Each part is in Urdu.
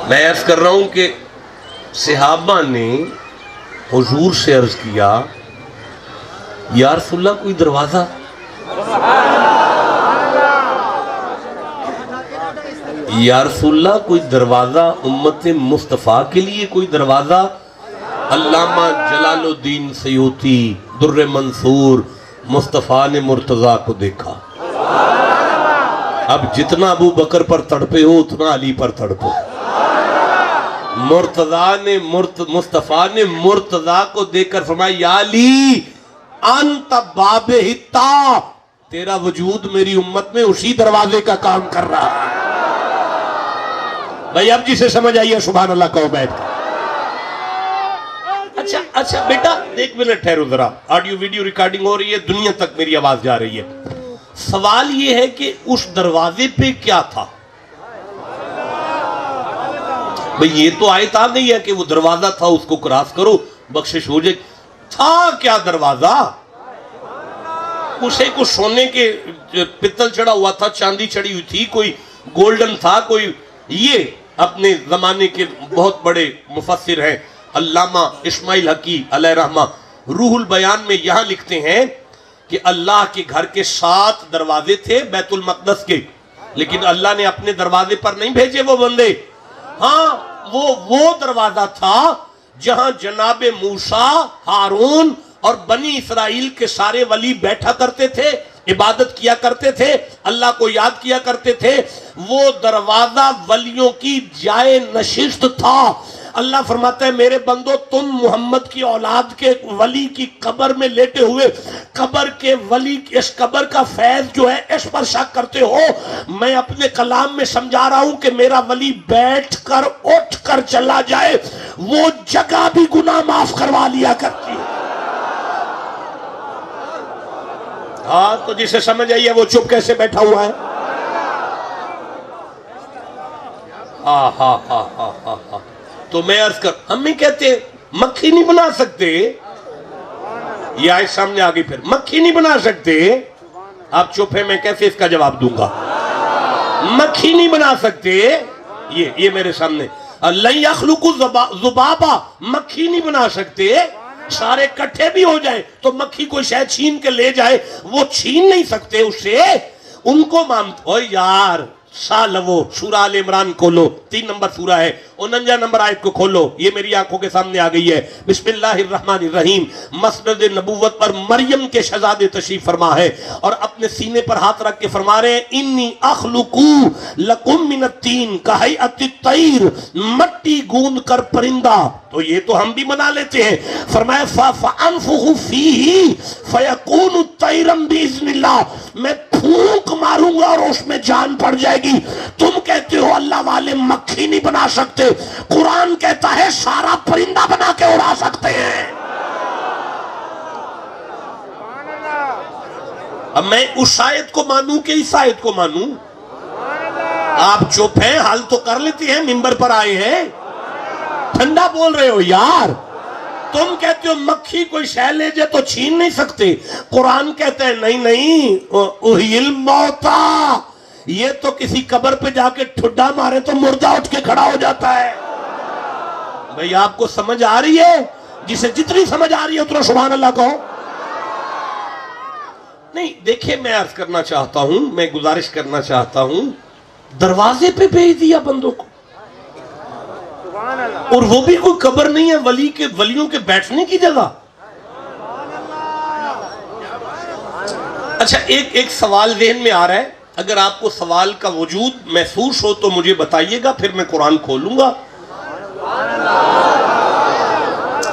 میں عرض کر رہا ہوں کہ صحابہ نے حضور سے عرض کیا یا رسول اللہ کوئی دروازہ، یا رسول اللہ کوئی دروازہ امت مصطفیٰ کے لیے، کوئی دروازہ؟ علامہ جلال الدین سیوطی در منصور مصطفیٰ نے مرتضیٰ کو دیکھا، اب جتنا ابو بکر پر تڑپے ہو اتنا علی پر تڑپو۔ مصطفیٰ نے مرتضیٰ کو دیکھ کر فرمایا یا علی انت باب حتا، تیرا وجود میری امت میں اسی دروازے کا کام کر رہا ہے۔ بھائی اب جسے سمجھ آئیے سبحان اللہ کہو بیٹھ کر۔ اچھا بیٹا ایک منٹ ٹھہرو ذرا، آڈیو ویڈیو ریکارڈنگ ہو رہی ہے، دنیا تک میری آواز جا رہی ہے۔ سوال یہ ہے کہ اس دروازے پہ کیا تھا؟ بھئی یہ تو آیت آ گئی ہے کہ وہ دروازہ تھا، اس کو کراس کرو بخشش ہو جائے۔ تھا کیا دروازہ؟ اسے کچھ سونے کے پتل چڑھا ہوا تھا، چاندی چڑھی ہوئی تھی، کوئی گولڈن تھا، کوئی یہ اپنے زمانے کے بہت بڑے مفسر ہیں علامہ اسماعیل حقی علیہ رحمہ روح البیان میں یہاں لکھتے ہیں کہ اللہ کے گھر کے 7 دروازے تھے بیت المقدس کے، لیکن اللہ نے اپنے دروازے پر نہیں بھیجے وہ بندے۔ ہاں وہ دروازہ تھا جہاں جناب موسیٰ، ہارون اور بنی اسرائیل کے سارے ولی بیٹھا کرتے تھے، عبادت کیا کرتے تھے، اللہ کو یاد کیا کرتے تھے۔ وہ دروازہ ولیوں کی جائے نشست تھا۔ اللہ فرماتا ہے میرے بندو تم محمد کی اولاد کے ولی کی قبر میں لیٹے ہوئے قبر کے ولی اس قبر کا فیض جو ہے اس پر شک کرتے ہو، میں اپنے کلام میں سمجھا رہا ہوں کہ میرا ولی بیٹھ کر اٹھ کر چلا جائے وہ جگہ بھی گناہ معاف کروا لیا کرتی ہے۔ ہاں تو جسے سمجھ آئیے وہ چپ کیسے بیٹھا ہوا ہے؟ تو میں عرض کر ہم نہیں کہتے مکھی نہیں بنا سکتے، یہ آئے سامنے آگئی پھر مکھی نہیں بنا سکتے، آپ چپ ہیں میں کیسے اس کا جواب دوں گا؟ مکھی نہیں بنا سکتے، یہ میرے سامنے لَن يَخْلُقُوا ذُبَابًا، مکھی نہیں بنا سکتے، سارے کٹھے بھی ہو جائیں تو مکھی کوئی شاید چھین کے لے جائے، وہ چھین نہیں سکتے اس سے، ان کو مانتے اوہ یار سالو سورہ آل عمران کھولو، 3 نمبر سورہ ہے، 49 نمبر آیت کو کھولو، یہ میری آنکھوں کے سامنے آ گئی ہے۔ بسم اللہ الرحمن الرحیم، مسند نبوت پر مریم کے شہزادے تشریف فرما ہے اور اپنے سینے پر ہاتھ رکھ کے فرما رہے ہیں انی اخلقو لکم من الطین کہیئت الطیر، مٹی گوند کر پرندہ، تو یہ تو ہم بھی بنا لیتے ہیں۔ فرمایا فَأَنفُخُ فِيهِ فَيَكُونُ طَيْرًا بِإِذْنِ اللَّهِ، میں پھونک ماروں گا اور اس میں جان پڑ جائے گی۔ تم کہتے ہو اللہ والے مکھی نہیں بنا سکتے، قرآن کہتا ہے سارا پرندہ بنا کے اڑا سکتے ہیں۔ اب میں اس آیت کو مانوں کہ اس آیت کو مانوں؟ آپ چپ ہیں، حل تو کر لیتے ہیں، منبر پر آئے ہیں، ٹھنڈا بول رہے ہو یار۔ تم کہتے ہو مکھی کوئی شے لے جائے تو چھین نہیں سکتے، قرآن کہتا ہے نہیں احیی الموتا، یہ تو کسی قبر پہ جا کے ٹھڈا مارے تو مردہ اٹھ کے کھڑا ہو جاتا ہے۔ بھئی آپ کو سمجھ آ رہی ہے؟ جسے جتنی سمجھ آ رہی ہے اتنا سبحان اللہ کہو۔ نہیں دیکھیں میں عرض کرنا چاہتا ہوں، میں گزارش کرنا چاہتا ہوں، دروازے پہ بھیج دیا بندوں کو، اور وہ بھی کوئی قبر نہیں ہے، ولیوں کے بیٹھنے کی جگہ۔ اچھا ایک سوال ذہن میں آ رہا ہے، اگر آپ کو سوال کا وجود محسوس ہو تو مجھے بتائیے گا، پھر میں قرآن کھولوں گا۔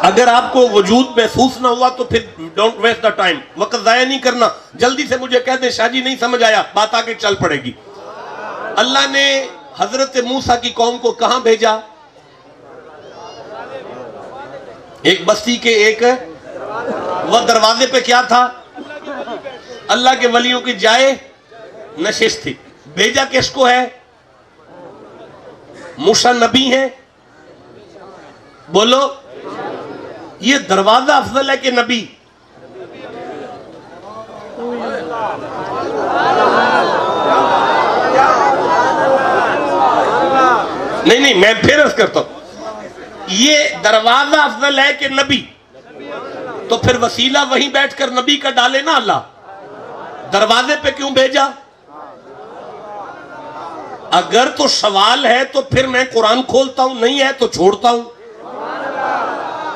اگر آپ کو وجود محسوس نہ ہوا تو پھر ڈونٹ ویسٹ دا ٹائم، وقت ضائع نہیں کرنا، جلدی سے مجھے کہہ دیں شاہ جی نہیں سمجھ آیا، بات آگے چل پڑے گی۔ اللہ نے حضرت موسیٰ کی قوم کو کہاں بھیجا؟ ایک بستی کے ایک وہ دروازے پہ کیا تھا؟ اللہ کے ولیوں کی جائے نشست تھی۔ بھیجا کس کو ہے؟ موسیٰ نبی ہیں، بولو یہ دروازہ افضل ہے کہ نبی؟ نہیں میں پھر عرض کرتا ہوں، یہ دروازہ افضل ہے کہ نبی؟ تو پھر وسیلہ وہیں بیٹھ کر نبی کا ڈالے نا اللہ، دروازے پہ کیوں بھیجا؟ اگر تو سوال ہے تو پھر میں قرآن کھولتا ہوں، نہیں ہے تو چھوڑتا ہوں۔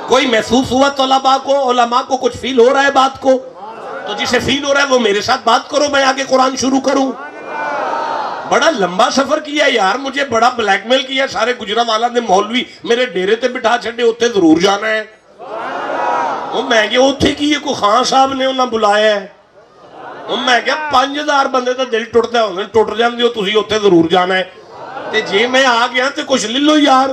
کوئی محسوس ہوا تو علماء کو کچھ فیل ہو رہا ہے بات کو، تو جسے فیل ہو رہا ہے وہ میرے ساتھ بات کرو، میں آگے قرآن شروع کروں۔ بڑا لمبا سفر کیا یار، مجھے بڑا بلیک میل کیا سارے گجرانوالہ نے، مولوی میرے ڈیرے تے بٹھا چھڑے، ہوتے ضرور جانا ہے۔ وہ میں کہ ہوتے کی یہ کوئی خان صاحب نے انہاں بلایا ہے، وہ میں کہ 5000 بندے تا دل ٹوٹتا ہے، ٹوٹ جاندے ہو تسی ہوتے ضرور جانا ہے، تے جے میں آ گیا تے کچھ لے لو یار۔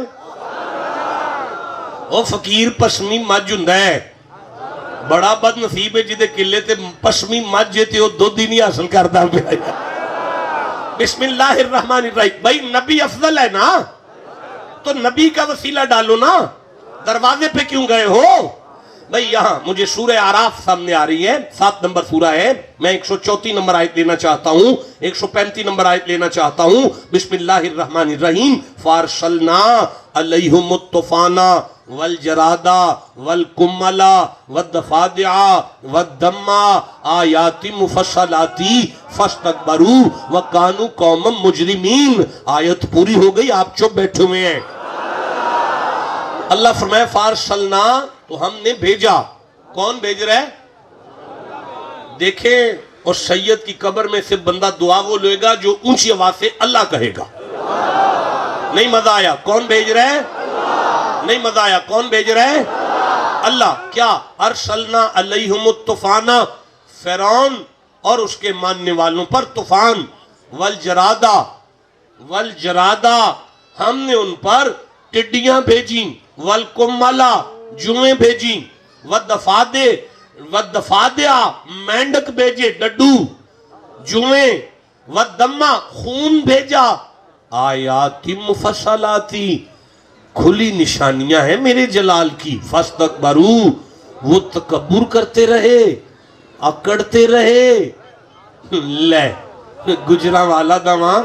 وہ فقیر پشمی مجھ ہندہ ہے، بڑا بد نصیب ہے جدے قلعے تے پشمی مجھ جیتے ہو دو دینی حاصل کرتا پہ آیا۔ بسم اللہ الرحمن الرحیم۔ بھائی نبی افضل ہے نا، تو نبی کا وسیلہ ڈالو نا، دروازے پہ کیوں گئے ہو؟ بھئی یہاں مجھے سورہ اعراف سامنے آ رہی ہے، 7 نمبر سورہ ہے، میں 134 نمبر آیت لینا چاہتا ہوں، 135 نمبر آیت لینا چاہتا ہوں۔ بسم اللہ الرحمن الرحیم۔ فارسلنا علیہم الطوفان والجراد والقمل والضفادع والدم آیات مفصلات فاستکبروا وکانوا قوما مجرمین۔ آیت پوری ہو گئی، آپ چپ بیٹھے ہوئے ہیں۔ اللہ فرمائے فارسلنا، تو ہم نے بھیجا۔ کون بھیج رہا ہے؟ دیکھیں اور سید کی قبر میں سے بندہ دعا وہ لے گا جو اونچی آواز سے اللہ کہے گا۔ نہیں مزہ آیا؟ کون بھیج رہا ہے؟ نہیں مزہ آیا؟ کون بھیج رہا ہے؟ اللہ۔ کیا؟ ارسلنا علیہم الطوفان، فرعون اور اس کے ماننے والوں پر طوفان، والجرادہ ہم نے ان پر ٹڈیاں بھیجیں، والقملہ جوئیں بھیجیں، والضفادع مینڈک بھیجے، ڈڈو جوئیں، والدم خون بھیجا، آیات مفصلاتی کھلی نشانیاں ہیں میرے جلال کی، فاستکبروا وہ تکبر کرتے رہے، اکڑتے رہے۔ لے گجرانوالہ دا ماں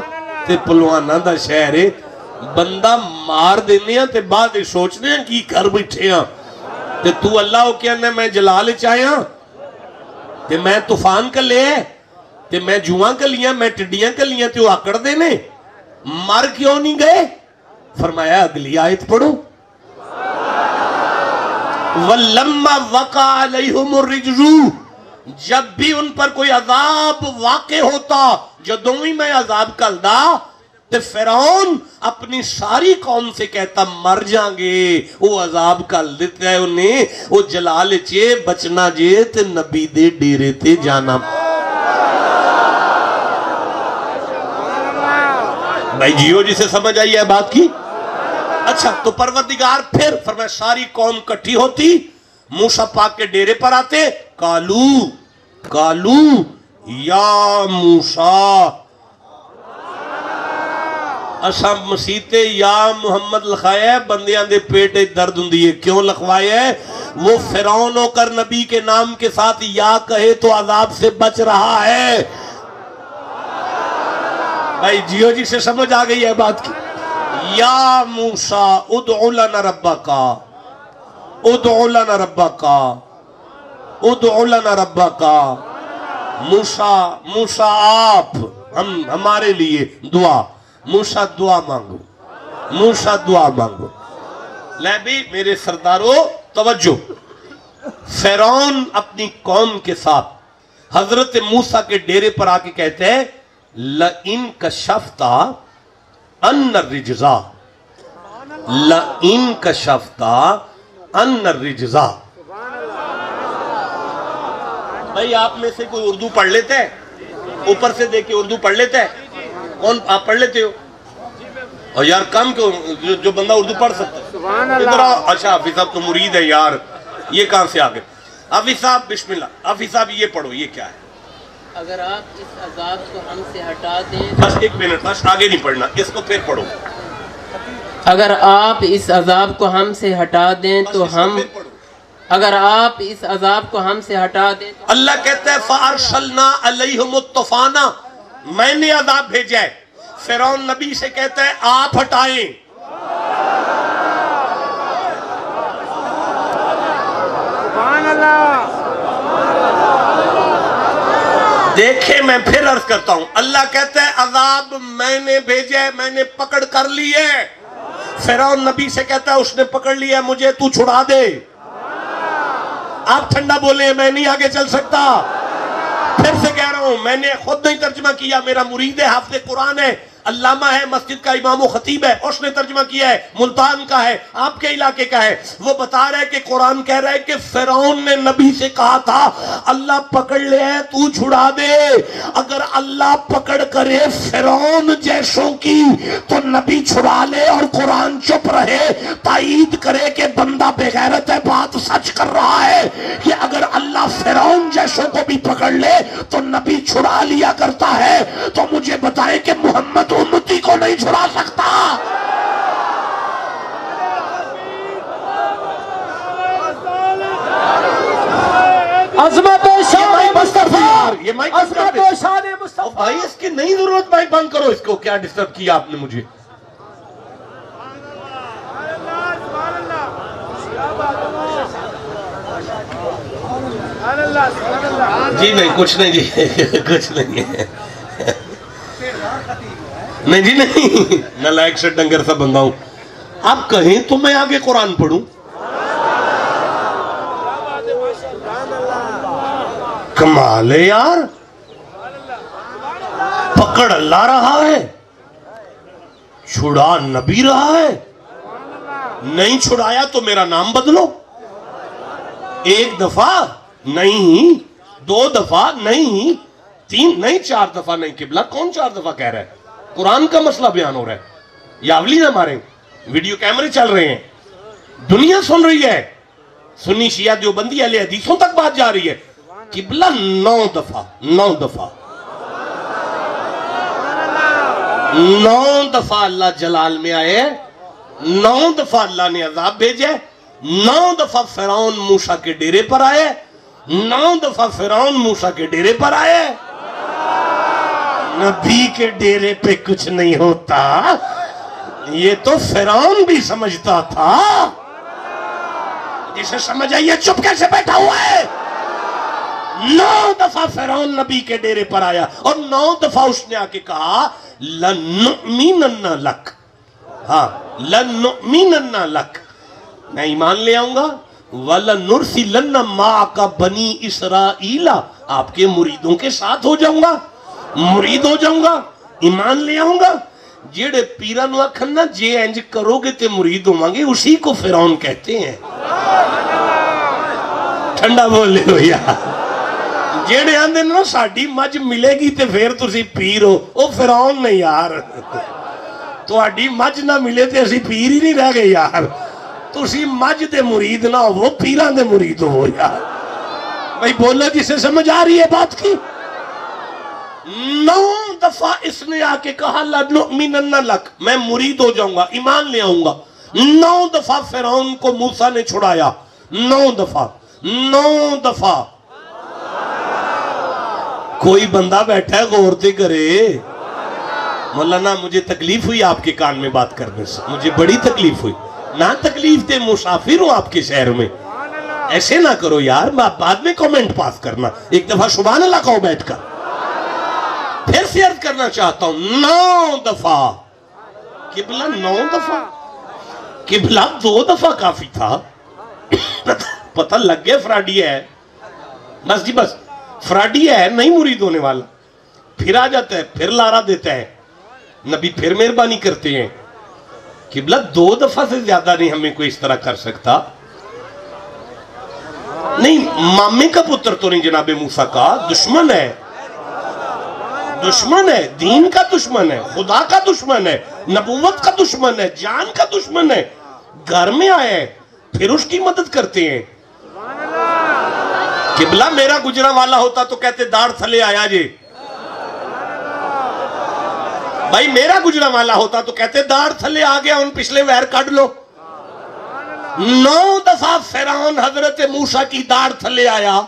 تے پلوانہ دا شہر ہے، بندہ مار دینے ہیں تے بعد سوچنے ہیں کی کر بیٹھے ہیں، تے تو اللہ ہو کیا میں جلال چاہیاں، تے میں طوفان کا لے، تے میں جوان کا لیا، میں ٹڈیاں کا لیا، تے وہ آکڑ دینے مار کیوں نہیں گئے؟ فرمایا اگلی آیت پڑھو۔ وَلَمَّا وَقَعَ عَلَيْهُمُ الرِّجْزُ، جب بھی ان پر کوئی عذاب واقع ہوتا، جدوئی میں عذاب کلدا، تے فرعون اپنی ساری قوم سے کہتا مر جائیں گے، وہ عذاب کل دیتا ہے انہیں، وہ جلال چے بچنا جے تے نبی دے ڈیرے تے جانا۔ بھائی جیو جسے سمجھ آئی ہے بات کی؟ اچھا تو پروردگار پھر فرمایا ساری قوم کٹھی ہوتی، موسیٰ پاک کے ڈیرے پر آتے، کالو یا موسیٰ، اسا مسیتے یا محمد لکھایا ہے، بندیاں دے پیٹے درد ہوں دیئے، کیوں لکھوایا ہے؟ وہ فرعون ہو کر نبی کے نام کے ساتھ یا کہے تو عذاب سے بچ رہا ہے۔ بھائی جیو جی سے سمجھ آ گئی ہے بات کی؟ یا موسیٰ ادعو لنا ربکا، ادعو لنا ربکا، ادعو لنا ربکا۔ موسیٰ آپ ہمارے لیے دعا، موسیٰ دعا مانگو، موسیٰ دعا مانگو۔ لے بھی میرے سرداروں توجہ، فرعون اپنی قوم کے ساتھ حضرت موسیٰ کے ڈیرے پر آ کے کہتے ہیں لَإِن کَشَفْتَ أَنَّ الرِّجْزَ، لَإِن کَشَفْتَ أَنَّ الرِّجْزَ۔ بھئی آپ میں سے کوئی اردو پڑھ لیتے ہیں؟ اوپر سے دیکھ کے اردو پڑھ لیتے ہیں؟ کون آپ پڑھ لیتے ہو؟ اور یار کم کیوں جو بندہ اردو پڑھ سکتا ہے ادھر آؤ۔ اچھا حافظ صاحب تو مرید ہے یار، یہ کہاں سے آگے؟ حافظ صاحب بسم اللہ، حافظ صاحب یہ پڑھو، یہ کیا ہے؟ اگر آپ اس عذاب کو ہم سے ہٹا دیں، بس ایک منٹ، بس آگے نہیں پڑھنا، اس کو پھر پڑھو۔ اگر آپ اس عذاب کو ہم سے ہٹا دیں تو ہم، اگر آپ اس عذاب کو ہم سے ہٹا دیں تو اللہ کہتا ہے فَأَرْسَلْنَا عَلَيْهُمُ الطُّوفَانَ، میں نے عذاب بھیجا ہے۔ فرعون نبی سے کہتا ہے آپ ہٹائیں، دیکھیں میں پھر عرض کرتا ہوں، اللہ کہتا ہے عذاب میں نے بھیجا ہے، میں نے پکڑ کر لی ہے۔ فرعون نبی سے کہتا ہے اس نے پکڑ لیا ہے، مجھے تو چھڑا دے۔ آپ ٹھنڈا بولیں، میں نہیں آگے چل سکتا۔ پھر سے کہہ رہا ہوں، میں نے خود نہیں ترجمہ کیا، میرا مرید ہے، حافظ قرآن ہے، علامہ ہے، مسجد کا امام و خطیب ہے، اس نے ترجمہ کیا ہے، ملتان کا ہے، آپ کے علاقے کا ہے۔ وہ بتا رہا ہے کہ قرآن کہہ رہا ہے کہ فرعون نے نبی سے کہا تھا اللہ پکڑ لے تو چھڑا دے۔ اگر اللہ پکڑ کرے فرعون جیسوں کی تو نبی چھڑا لے اور قرآن چپ رہے، تائید کرے کہ بندہ بے غیرت ہے، بات سچ کر رہا ہے کہ اگر اللہ فرعون جیسوں کو بھی پکڑ لے تو نبی چھڑا لیا کرتا ہے، تو مجھے بتائے کہ محمد امتی کو نہیں چھڑا سکتا۔ عظمت و شان مصطفیٰ، یہ مائک عظمت و شان مصطفیٰ۔ بھائی اس کی نہیں ضرورت، مائک بند کرو اس کو، کیا ڈسٹرب کیا آپ نے مجھے؟ جی نہیں، کچھ نہیں جی، کچھ نہیں ہے، نہیں جی نہیں، نالائق سے ڈنگر سا بندہ ہوں۔ آپ کہیں تو میں آگے قرآن پڑھوں۔ کمال ہے یار، پکڑ اللہ رہا ہے، چھڑا نبی رہا ہے۔ نہیں چھڑایا تو میرا نام بدلو۔ ایک دفعہ نہیں، دو دفعہ نہیں، تین نہیں، چار دفعہ نہیں۔ قبلہ کون چار دفعہ کہہ رہا ہے؟ قرآن کا مسئلہ بیان ہو رہا ہے، یاولی نہ ماریں، ویڈیو کیمرے چل رہے ہیں، دنیا سن رہی ہے، سنی شیعہ دیوبندی اہل حدیثوں تک بات جا رہی ہے۔ قبلہ 9 دفعہ 9 دفعہ 9 دفعہ اللہ جلال میں آئے، 9 دفعہ اللہ نے عذاب بھیجے، 9 دفعہ فرعون موسیٰ کے ڈیرے پر آئے، 9 دفعہ فرعون موسیٰ کے ڈیرے پر آئے۔ نبی کے ڈیرے پہ کچھ نہیں ہوتا، یہ تو فرعون بھی سمجھتا تھا۔ جسے سمجھ آئیے چپ کیسے بیٹھا ہوا ہے؟ 9 دفعہ فرعون نبی کے ڈیرے پر آیا اور 9 دفعہ اس نے آ کے کہا لَنُؤْمِنَنَّ لَكَ، ہاں لَنُؤْمِنَنَّ لَكَ، میں ایمان لے آؤں گا، وَلَنُرْسِلَنَّ مَعَكَ بَنِي إِسْرَائِيلَ، آپ کے مریدوں کے ساتھ ہو جاؤں گا، مرید ہو جاؤں گا، ایمان لے آؤں گا۔ جیڑے پیران آکھن نا جے انج کرو گے تے مرید ہوں گے، اسی کو فرعون کہتے ہیں۔ ٹھنڈا بولے ہو یار، جیڑے آندے نا ساڈی مجھ ملے گی تے پھر تسی پیر ہو، او فرعون نہیں یار، تو آڈی مجھ نہ ملے تے اسی پیر ہی نہیں رہ گئے یار، تسی مجھ دے مرید نہ ہو، وہ پیران دے مرید ہو یار۔ بھائی بولو جسے سمجھ آ رہی ہے بات کی؟ 9 دفعہ اس نے آ کے کہا لَنُؤْمِنَنَّ لَكَ، میں مرید ہو جاؤں گا، ایمان لے آؤں گا۔ 9 دفعہ فرعون کو موسیٰ نے چھڑایا، 9 دفعہ 9 دفعہ۔ کوئی بندہ بیٹھا ہے غورتے کرے۔ مولانا مجھے تکلیف ہوئی آپ کے کان میں بات کرنے سے، مجھے بڑی تکلیف ہوئی، نہ تکلیف دے، مسافر ہوں آپ کے شہر میں، ایسے نہ کرو یار، بعد میں کومنٹ پاس کرنا، ایک دفعہ سبحان اللہ کہو بیٹھ کر۔ پھر سے عرض کرنا چاہتا ہوں 9 دفعہ، قبلہ 9 دفعہ، قبلہ 2 دفعہ کافی تھا، پتہ لگ گیا فراڈی ہے، بس جی بس فراڈی ہے، نہیں مرید ہونے والا، پھر آ جاتا ہے، پھر لارا دیتا ہے، نبی پھر مہربانی کرتے ہیں۔ قبلہ 2 دفعہ سے زیادہ نہیں ہمیں کوئی اس طرح کر سکتا۔ نہیں، مامے کا پتر تو نہیں جناب موسیٰ کا، دشمن ہے، دشمن ہے، دین کا دشمن ہے، خدا کا دشمن ہے، نبوت کا دشمن ہے، جان کا دشمن ہے، گھر میں آیا ہے، پھر اس کی مدد کرتے ہیں۔ قبلہ میرا گجرا والا ہوتا تو کہتے داڑ تھلے آیا جے، بھائی میرا گجرا والا ہوتا تو کہتے داڑ تھلے آ گیا، ان پچھلے ویر کٹ لو۔ 9 دفعہ فرعون حضرت موسیٰ کی داڑ تھلے آیا،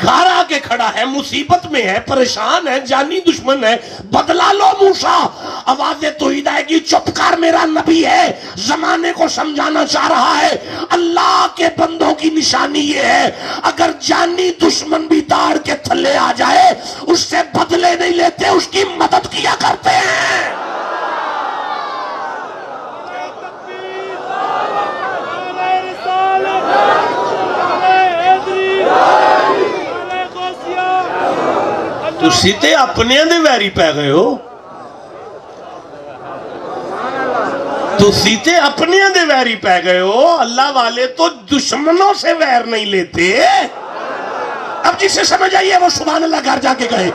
گھر آ کے کھڑا ہے، مصیبت میں ہے، پریشان ہے، جانی دشمن ہے، بدلا لو موسیٰ۔ آوازیں توحید آئے گی، چپ کر میرا نبی ہے، زمانے کو سمجھانا چاہ رہا ہے۔ اللہ کے بندوں کی نشانی یہ ہے، اگر جانی دشمن بھی داڑھ کے تھلے آ جائے اس سے بدلے نہیں لیتے، اس کی مدد کیا کرتے ہیں۔ تسی تے اپنے دے ویری پہ گئے ہو، تسی تے اپنے دے ویری پہ گئے ہو۔ اللہ والے تو دشمنوں سے ویر نہیں لیتے۔ اب جسے سمجھ آئیے وہ سبحان اللہ گھر جا کے کہے۔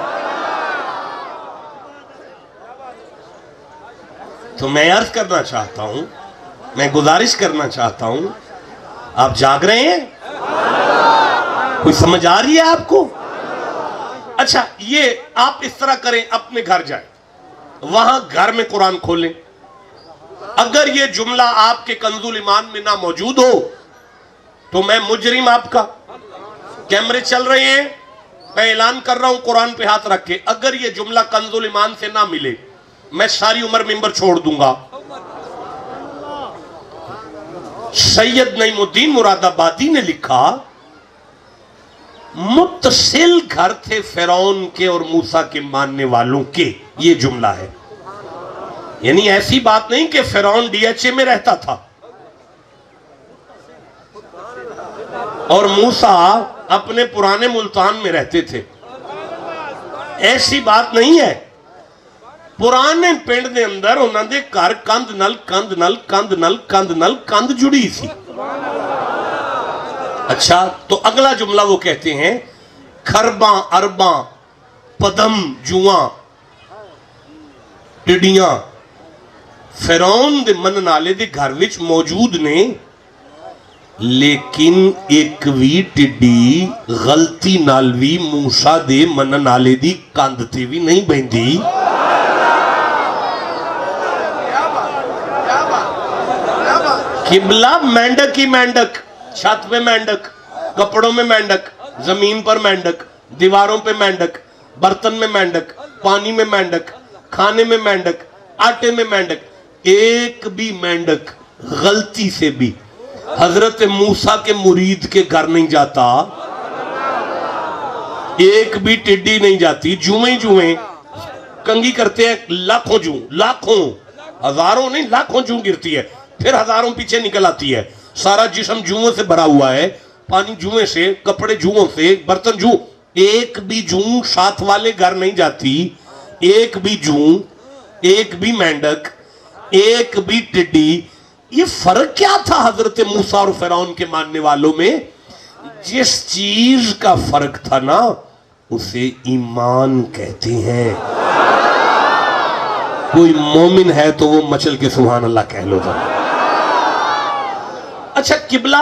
تو میں عرض کرنا چاہتا ہوں، میں گزارش کرنا چاہتا ہوں، آپ جاگ رہے ہیں؟ کوئی سمجھ آ رہی ہے آپ کو؟ اچھا، یہ آپ اس طرح کریں، اپنے گھر جائیں، وہاں گھر میں قرآن کھولیں، اگر یہ جملہ آپ کے کنز الایمان میں نہ موجود ہو تو میں مجرم آپ کا، کیمرے چل رہے ہیں، میں اعلان کر رہا ہوں قرآن پہ ہاتھ رکھ کے، اگر یہ جملہ کنز الایمان سے نہ ملے میں ساری عمر ممبر چھوڑ دوں گا۔ سید نعیم الدین مراد آبادی نے لکھا، متصل گھر تھے فرعون کے اور موسیٰ کے ماننے والوں کے، یہ جملہ ہے۔ یعنی ایسی بات نہیں کہ فرعون ڈی ایچ اے میں رہتا تھا اور موسیٰ اپنے پرانے ملتان میں رہتے تھے، ایسی بات نہیں ہے۔ پرانے پنڈ دے اندر انہوں نے گھر کند نل کند نل کند نل کند نل کند جڑی سی۔ اچھا، تو اگلا جملہ وہ کہتے ہیں، کھرباں ارباں پدم جواں ٹڈیاں فرعون دے من نالے دے گھر وچ موجود نے، لیکن ایک وی ٹڈی غلطی نال وی موسیٰ دے من نالے دی کند تے بھی نہیں بہندی۔ قبلہ مینڈک ہی مینڈک، چھت پہ مینڈک، کپڑوں میں مینڈک، زمین پر مینڈک، دیواروں پہ مینڈک، برتن میں مینڈک، پانی میں مینڈک، کھانے میں مینڈک، آٹے میں مینڈک، ایک بھی مینڈک غلطی سے بھی حضرت موسیٰ کے مرید کے گھر نہیں جاتا، ایک بھی ٹڈی نہیں جاتی۔ جوئیں جوئیں کنگھی کرتے ہیں، لاکھوں جو، لاکھوں، ہزاروں نہیں لاکھوں جو گرتی ہے، پھر ہزاروں پیچھے نکل آتی ہے، سارا جسم جوؤں سے بھرا ہوا ہے، پانی جوئیں سے، کپڑے جوؤں سے، برتن جو، ایک بھی جو ساتھ والے گھر نہیں جاتی، ایک بھی جو، ایک بھی مینڈک، ایک بھی ٹڈی۔ یہ فرق کیا تھا حضرت موسیٰ اور فرعون کے ماننے والوں میں؟ جس چیز کا فرق تھا نا اسے ایمان کہتے ہیں۔ کوئی مومن ہے تو وہ مچل کے سبحان اللہ کہہ لو۔ اچھا، قبلہ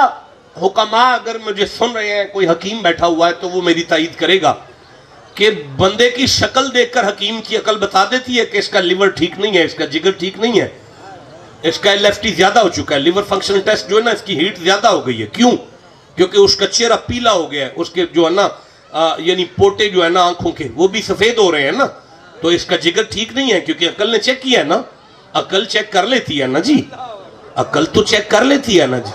حکماء اگر مجھے سن رہے ہیں، کوئی حکیم بیٹھا ہوا ہے تو وہ میری تائید کرے گا کہ بندے کی شکل دیکھ کر حکیم کی عقل بتا دیتی ہے کہ اس کا لیور ٹھیک نہیں ہے، اس کا جگر ٹھیک نہیں ہے، اس کا LFT زیادہ ہو چکا ہے، لیور فنکشنل ٹیسٹ جو ہے نا اس کی ہیٹ زیادہ ہو گئی ہے۔ کیوں؟ کیونکہ اس کا چہرہ پیلا ہو گیا ہے، اس کے جو ہے نا یعنی پوٹے جو ہے نا آنکھوں کے وہ بھی سفید ہو رہے ہیں نا، تو اس کا جگر ٹھیک نہیں ہے، کیونکہ عقل نے چیک کیا ہے نا، عقل چیک کر لیتی ہے نا جی، عقل تو چیک کر لیتی ہے نا جی۔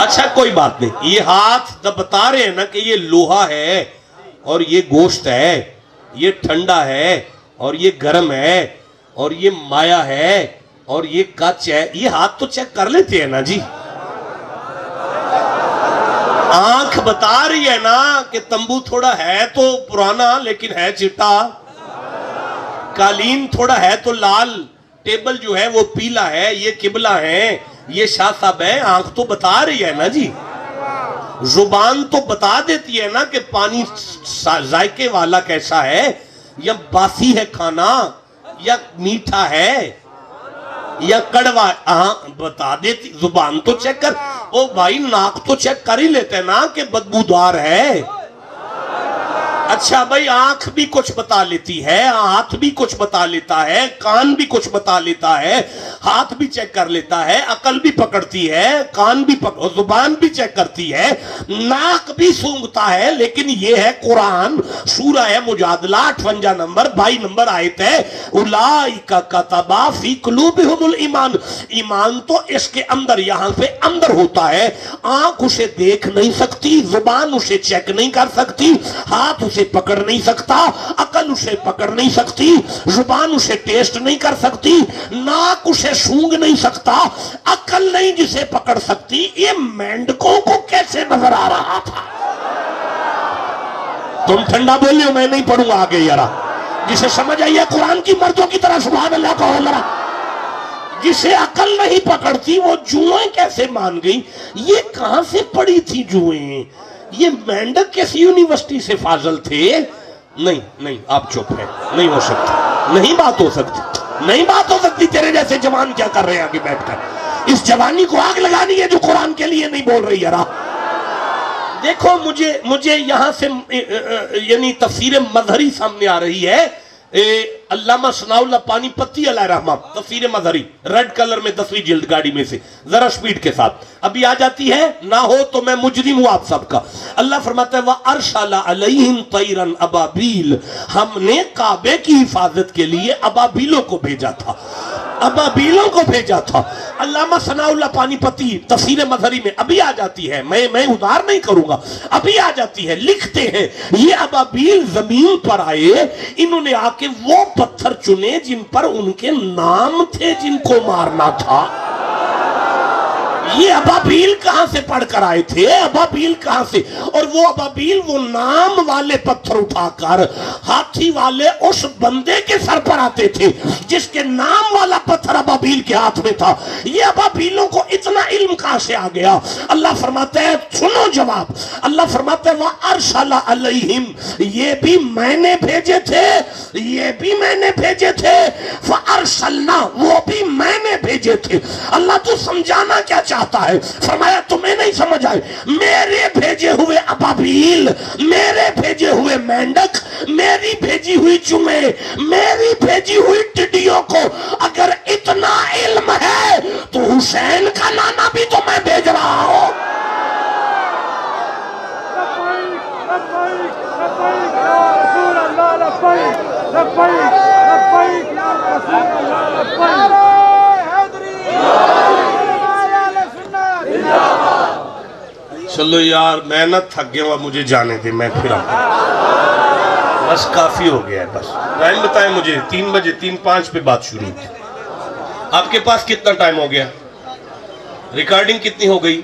اچھا، کوئی بات نہیں، یہ ہاتھ جب بتا رہے ہیں نا کہ یہ لوہا ہے اور یہ گوشت ہے، یہ ٹھنڈا ہے اور یہ گرم ہے اور یہ مایا ہے اور یہ کچ ہے، یہ ہاتھ تو چیک کر لیتے ہیں نا جی۔ آنکھ بتا رہی ہے نا کہ تمبو تھوڑا ہے تو پرانا لیکن ہے چٹا، قالین تھوڑا ہے تو لال، ٹیبل جو ہے وہ پیلا ہے، یہ قبلہ ہے، یہ شاہ صاحب ہے، آنکھ تو بتا رہی ہے نا جی۔ زبان تو بتا دیتی ہے نا کہ پانی ذائقے والا کیسا ہے، یا باسی ہے کھانا، یا میٹھا ہے، یا کڑوا، بتا دیتی، زبان تو چیک کر، او بھائی ناک تو چیک کر ہی لیتے ہیں نا کہ بدبودار ہے۔ اچھا بھائی، آنکھ بھی کچھ بتا لیتی ہے، ہاتھ بھی کچھ بتا لیتا ہے، کان بھی کچھ بتا لیتا ہے، ہاتھ بھی چیک کر لیتا ہے, عقل بھی پکڑتی ہے, کان بھی زبان بھی چیک کرتی ہے, ناک بھی سونگتا ہے. لیکن یہ ہے قرآن, سورہ مجادلہ 58 نمبر 22 نمبر آیت ہے, اولئک کتب فی قلوبہم الایمان. ایمان تو اس کے اندر, یہاں سے اندر ہوتا ہے. آنکھ اسے دیکھ نہیں سکتی, زبان اسے چیک نہیں کر سکتی, ہاتھ اسے پکڑ نہیں سکتا, عقل اسے پکڑ نہیں سکتی, زبان اسے ٹیسٹ نہیں کر سکتی, ناک اسے سونگ نہیں سکتا, عقل نہیں جسے پکڑ سکتی. یہ مینڈکوں کو کیسے نظر آ رہا تھا؟ تم ٹھنڈا بولے ہو, میں نہیں پڑھوں گا آگے یارا. جسے سمجھ آئیے قرآن کی مردوں کی طرح سبحان اللہ کہو ذرا. جسے عقل نہیں پکڑتی وہ جوئیں کیسے مان گئی؟ یہ کہاں سے پڑی تھی جوئیں؟ یہ مینڈک کیسی یونیورسٹی سے فاضل تھے؟ نہیں آپ چپ ہیں, نہیں ہو سکتا, نہیں بات ہو سکتی, نہیں بات ہو سکتی. تیرے جیسے جوان کیا کر رہے ہیں آگے بیٹھ کر؟ اس جوانی کو آگ لگانی ہے جو قرآن کے لیے نہیں بول رہی یارا. دیکھو مجھے یہاں سے یعنی تفسیر مظہری سامنے آ رہی ہے. علامہ ثناء اللہ پانی پتی علیہ رحمہ, تفسیر مظہری, ریڈ کلر میں 10ویں جلد گاڑی میں سے, ذرا سپیڈ کے ساتھ ابھی آ جاتی ہے, نہ ہو تو میں مجرم ہوں آپ سب کا. اللہ فرماتا ہے وَأَرْسَلَ عَلَيْهِمْ طَيْرًا أَبَابِيلَ, ہم نے کعبے کی حفاظت کے لیے ابابیلوں کو بھیجا تھا, ابابیلوں کو بھیجا تھا. علامہ ثناء اللہ پانی پتی تفسیر مظہری میں ابھی آ جاتی ہے, میں ادھار نہیں کروں گا, ابھی آ جاتی ہے. لکھتے ہیں یہ ابابیل زمین پر آئے, انہوں نے آ کے وہ پتھر چنے جن پر ان کے نام تھے جن کو مارنا تھا. یہ ابابیل کہاں سے پڑھ کر آئے تھے؟ ابابیل کہاں سے؟ اور وہ ابابیل وہ نام والے پتھر اٹھا کر ہاتھی والے اس بندے کے سر پر آتے تھے جس کے نام والا پتھر ابابیل کے ہاتھ میں تھا. یہ ابابیلوں کو اتنا علم کہاں سے آ گیا؟ اللہ فرماتے ہیں, سنو جواب, اللہ فرماتے ہیں وَأَرْسَلَ عَلَيْهِمْ, یہ بھی میں نے بھیجے تھے, یہ بھی میں نے بھیجے تھے. فَأَرْسَلْنَا, وہ بھی میں نے بھیجے تھے. اللہ تو سمجھانا کیا چاہتا ہے؟ فرمایا تمہیں نہیں سمجھ آئے, میرے بھیجے ہوئے ابابیل, میرے بھیجے ہوئے مینڈک, میری بھیجی ہوئی چوہے, میری بھیجی ہوئی ٹڈیوں کو اگر اتنا علم ہے تو حسین کا نانا بھی تو میں بھیج رہا ہوں. چلو یار میں نہ تھک گیا ہوں, مجھے جانے دے, میں پھر آؤں, بس کافی ہو گیا ہے. بس ٹائم بتائیں مجھے, 3 بجے 3:05 پہ بات شروع ہوئی. آپ کے پاس کتنا ٹائم ہو گیا؟ ریکارڈنگ کتنی ہو گئی؟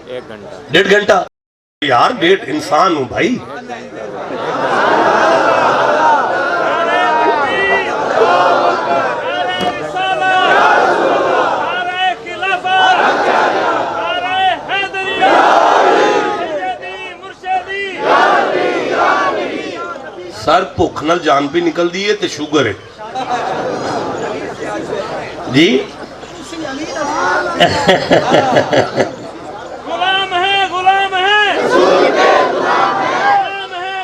1 گھنٹہ. 1.5 گھنٹہ یار, 1.5 انسان ہوں بھائی. سر بھوک نال جان بھی نکل دی ہے تے شوگر ہے جی. غلام ہے, غلام ہے,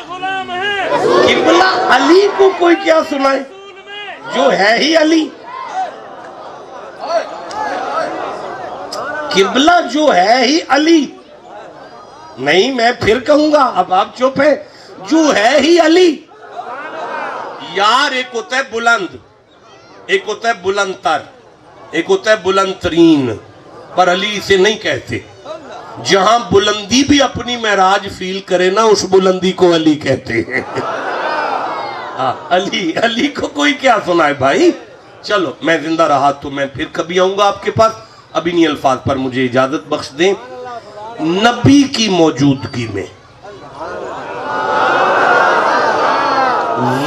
غلام ہے. قبلہ علی کو کوئی کیا سنائے جو ہے ہی علی؟ قبلہ جو ہے ہی علی نہیں, میں پھر کہوں گا, اب آپ چپ ہیں, جو ہے ہی علی. یار ایک ہوتا ہے بلند, ایک ہوتا ہے بلند تر, ایک ہوتا ہے بلند ترین, پر علی اسے نہیں کہتے. جہاں بلندی بھی اپنی معراج فیل کرے نا, اس بلندی کو علی کہتے ہیں. علی کو کوئی کیا سنائے بھائی. چلو میں زندہ رہا تو میں پھر کبھی آؤں گا آپ کے پاس. اب انہی الفاظ پر مجھے اجازت بخش دیں. نبی کی موجودگی میں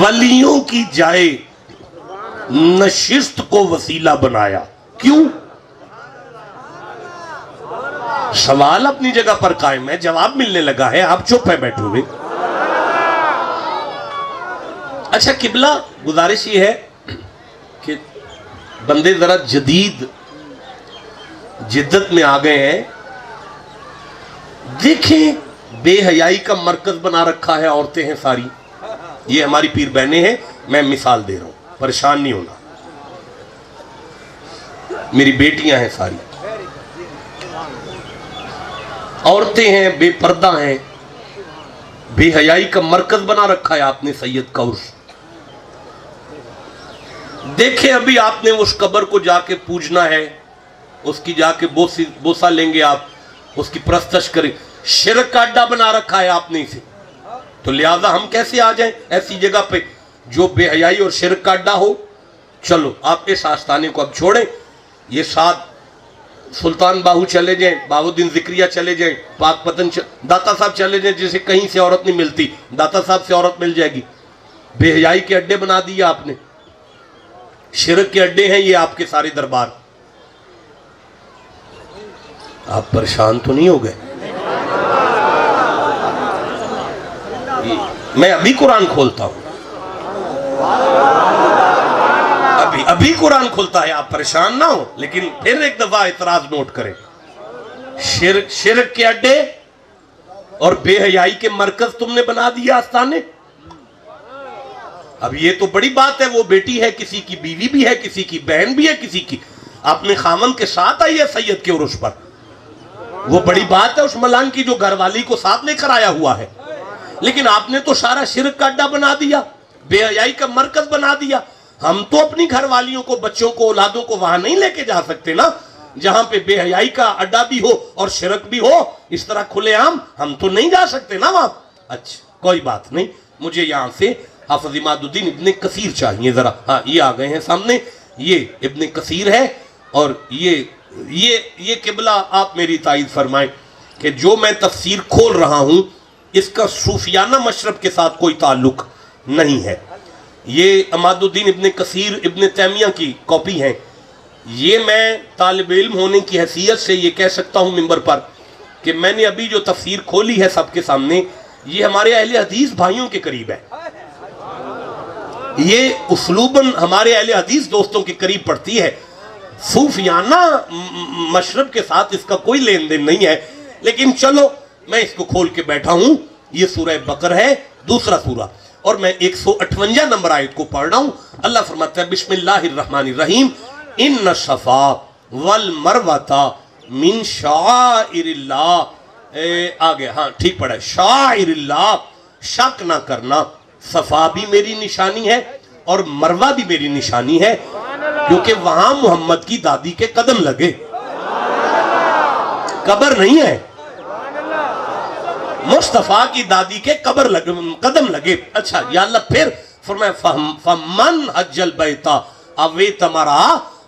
ولیوں کی جائے نشست کو وسیلہ بنایا. کیوں؟ سوال اپنی جگہ پر قائم ہے, جواب ملنے لگا ہے, آپ چپ ہے بیٹھے ہوئے. اچھا قبلہ, گزارش یہ ہے کہ بندے ذرا جدید جدت میں آ گئے ہیں. دیکھیں بے حیائی کا مرکز بنا رکھا ہے عورتیں ہیں ساری. یہ ہماری پیر بہنیں ہیں, میں مثال دے رہا ہوں, پریشان نہیں ہونا. میری بیٹیاں ہیں ساری، عورتیں ہیں، بے پردہ ہیں، بے حیائی کا مرکز بنا رکھا ہے آپ نے سید کا عرس۔ دیکھیں ابھی آپ نے اس قبر کو جا کے پوجنا ہے، اس کی جا کے بوسہ لیں گے آپ، اس کی پرستش کریں، شرک کا اڈا بنا رکھا ہے آپ نے اسے، تو لہذا ہم کیسے آ جائیں ایسی جگہ پہ جو بے حیائی اور شرک کا اڈا ہو؟ چلو آپ اس آستانے کو اب چھوڑیں، یہ ساتھ سلطان باہو چلے جائیں، بہاؤالدین ذکریہ چلے جائیں، پاک پتن داتا صاحب چلے جائیں، جسے کہیں سے عورت نہیں ملتی، داتا صاحب سے عورت مل جائے گی۔ بے حیائی کے اڈے بنا دیا آپ نے، شرک کے اڈے ہیں یہ آپ کے سارے دربار۔ آپ پریشان تو نہیں ہو گئے؟ میں ابھی قرآن کھولتا ہوں، ابھی قرآن کھولتا ہے، آپ پریشان نہ ہو، لیکن پھر ایک دفعہ اعتراض نوٹ کریں۔ شرک کے اڈے اور بے حیائی کے مرکز تم نے بنا دیا آستانے۔ اب یہ تو بڑی بات ہے، وہ بیٹی ہے کسی کی، بیوی بھی ہے کسی کی، بہن بھی ہے کسی کی، اپنے خامن کے ساتھ آئی ہے سید کے عرس پر، وہ بڑی بات ہے اس ملان کی جو گھر والی کو ساتھ لے کر آیا ہوا ہے، لیکن آپ نے تو سارا شرک کا اڈا بنا دیا، بے حیائی کا مرکز بنا دیا۔ ہم تو اپنی گھر والیوں کو، بچوں کو، اولادوں کو وہاں نہیں لے کے جا سکتے نا جہاں پہ بے حیائی کا اڈا بھی ہو اور شرک بھی ہو، اس طرح کھلے عام ہم تو نہیں جا سکتے نا وہاں۔ اچھا کوئی بات نہیں، مجھے یہاں سے حافظ عماد الدین ابن کثیر چاہیے ذرا، ہاں یہ آ گئے ہیں سامنے، یہ ابن کثیر ہے، اور یہ قبلہ آپ میری تائید فرمائیں کہ جو میں تفسیر کھول رہا ہوں اس کا صوفیانہ مشرب کے ساتھ کوئی تعلق نہیں ہے۔ یہ عماد الدین ابن کثیر ابن تیمیہ کی کاپی ہے، یہ میں طالب علم ہونے کی حیثیت سے یہ کہہ سکتا ہوں ممبر پر کہ میں نے ابھی جو تفسیر کھولی ہے سب کے سامنے، یہ ہمارے اہل حدیث بھائیوں کے قریب ہے، یہ اسلوباً ہمارے اہل حدیث دوستوں کے قریب پڑتی ہے، صوفیانہ مشرب کے ساتھ اس کا کوئی لین دین نہیں ہے، لیکن چلو میں اس کو کھول کے بیٹھا ہوں۔ یہ سورہ بقرہ ہے، دوسرا سورہ، اور میں 158 نمبر آیت کو پڑھ رہا ہوں۔ اللہ فرماتا ہے بسم اللہ الرحمن الرحیم ان الصفا والمروۃ من شعائر اللہ، آگے ہاں ٹھیک پڑھا ہے، شعائر اللہ، شک نہ کرنا، صفا بھی میری نشانی ہے اور مروہ بھی میری نشانی ہے، کیونکہ وہاں محمد کی دادی کے قدم لگے، قبر نہیں ہے، مصطفیٰ کی دادی کے قدم لگے۔ اچھا یا اللہ پھر فرمایا فمن حج البیت او اعتمرا،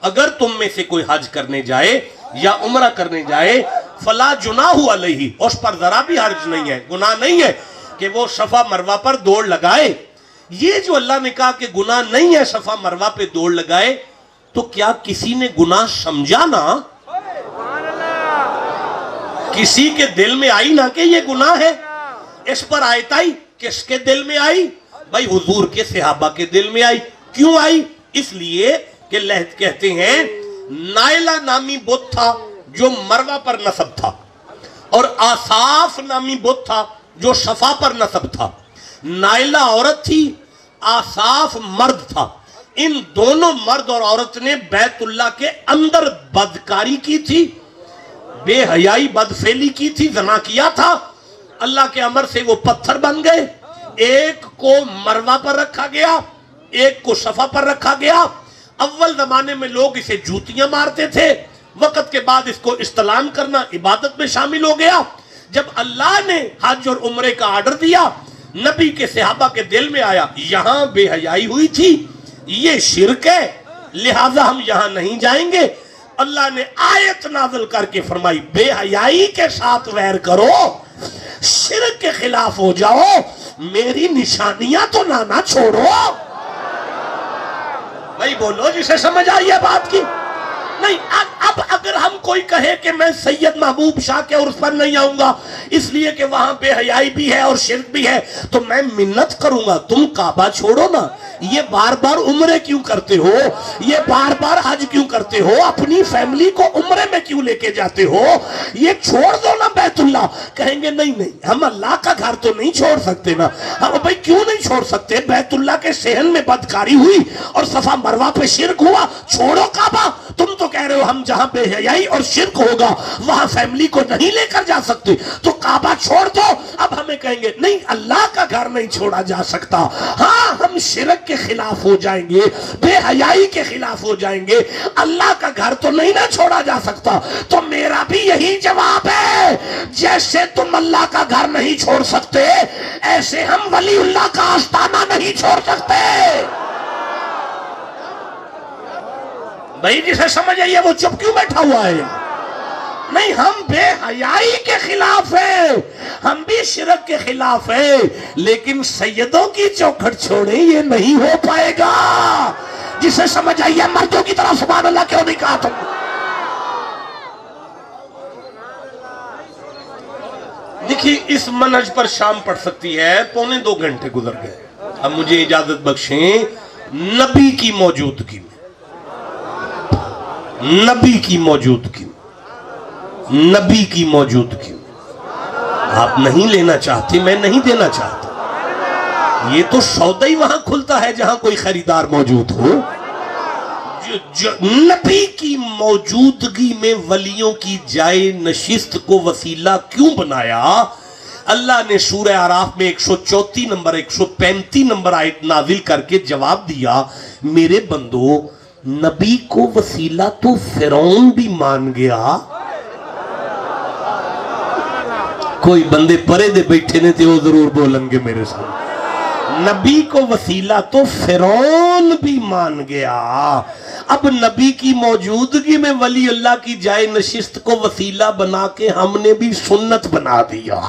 اگر تم میں سے کوئی حج کرنے جائے یا عمرہ کرنے جائے، فلا جناح علیہ، اس پر ذرا بھی حرج نہیں ہے، گناہ نہیں ہے کہ وہ صفا مروہ پر دوڑ لگائے۔ یہ جو اللہ نے کہا کہ گناہ نہیں ہے صفا مروہ پہ دوڑ لگائے، تو کیا کسی نے گناہ سمجھا نا؟ کسی کے دل میں آئی نا کہ یہ گناہ ہے؟ اس پر آیت آئی، کس کے دل میں آئی؟ بھائی حضور کے صحابہ کے دل میں آئی۔ کیوں آئی؟ اس لیے کہ لہت کہتے ہیں نائلہ نامی بت تھا جو مروہ پر نصب تھا، اور آصاف نامی بت تھا جو صفا پر نصب تھا۔ نائلہ عورت تھی، آصاف مرد تھا، ان دونوں مرد اور عورت نے بیت اللہ کے اندر بدکاری کی تھی، بے حیائی بدفعلی کی تھی، زنا کیا تھا۔ اللہ کے امر سے وہ پتھر بن گئے، ایک کو مروہ پر رکھا گیا، ایک کو صفا پر رکھا گیا۔ اول زمانے میں لوگ اسے جوتیاں مارتے تھے، وقت کے بعد اس کو استلام کرنا عبادت میں شامل ہو گیا۔ جب اللہ نے حج اور عمرے کا آرڈر دیا، نبی کے صحابہ کے دل میں آیا یہاں بے حیائی ہوئی تھی، یہ شرک ہے، لہٰذا ہم یہاں نہیں جائیں گے۔ اللہ نے آیت نازل کر کے فرمائی بے حیائی کے ساتھ ویر کرو، شرک کے خلاف ہو جاؤ، میری نشانیاں تو نہ چھوڑو۔ بھائی بولو جسے سمجھ آئی ہے بات کی نہیں۔ اب اگر ہم کوئی کہے کہ میں سید محبوب شاہ کے عرس پر نہیں آؤں گا اس لیے کہ وہاں بے حیائی بھی ہے اور شرک بھی ہے، تو میں منت کروں گا تم کعبہ چھوڑو نا، یہ بار بار عمرے کیوں کرتے ہو، یہ بار بار حج کیوں کرتے ہو، اپنی فیملی کو عمرے میں کیوں لے کے جاتے ہو، یہ چھوڑ دو نا بیت اللہ۔ کہیں گے نہیں نہیں ہم اللہ کا گھر تو نہیں چھوڑ سکتے نا۔ ہم بھائی کیوں نہیں چھوڑ سکتے؟ بیت اللہ کے صحن میں بدکاری ہوئی اور صفا مروہ پہ شرک ہوا، چھوڑو کعبہ۔ تم تو کہہ رہے ہو تو ہم جہاں بے حیائی اور شرک ہوگا وہاں فیملی کو نہیں لے کر جا سکتے، تو کعبہ چھوڑ دو۔ اب ہمیں کہیں گے نہیں اللہ کا گھر نہیں چھوڑا جا سکتا، ہاں ہم شرک کے خلاف ہو جائیں گے، بے حیائی کے خلاف ہو جائیں گے، اللہ کا گھر تو نہیں نہ چھوڑا جا سکتا۔ تو میرا بھی یہی جواب ہے، جیسے تم اللہ کا گھر نہیں چھوڑ سکتے ایسے ہم ولی اللہ کا آستانہ نہیں چھوڑ سکتے۔ بھائی جسے سمجھ آئیے وہ چپ کیوں بیٹھا ہوا ہے؟ نہیں، ہم بے حیائی کے خلاف ہیں، ہم بھی شرک کے خلاف ہیں، لیکن سیدوں کی چوکھٹ چھوڑیں یہ نہیں ہو پائے گا۔ جسے سمجھ آئیے مردوں کی طرح سبحان اللہ کیوں نہیں کہا تم؟ دیکھیے اس منہج پر شام پڑ سکتی ہے، 1.25 گھنٹے گزر گئے، اب مجھے اجازت بخشیں نبی کی موجودگی میں، نبی کی موجودگی میں، نبی کی موجودگی میں آپ نہیں لینا چاہتے، میں نہیں دینا چاہتا، یہ تو سودا ہی وہاں کھلتا ہے جہاں کوئی خریدار موجود ہو۔ نبی کی موجودگی میں ولیوں کی جائے نشست کو وسیلہ کیوں بنایا؟ اللہ نے سورہ اعراف میں 134 نمبر 135 نمبر آیت نازل کر کے جواب دیا، میرے بندو نبی کو وسیلہ تو فرعون بھی مان گیا۔ کوئی بندے پرے دے بیٹھے نے تھے وہ ضرور بولیں گے میرے سامنے، نبی کو وسیلہ تو فرعون بھی مان گیا، اب نبی کی موجودگی میں ولی اللہ کی جائے نشست کو وسیلہ بنا کے ہم نے بھی سنت بنا دیا۔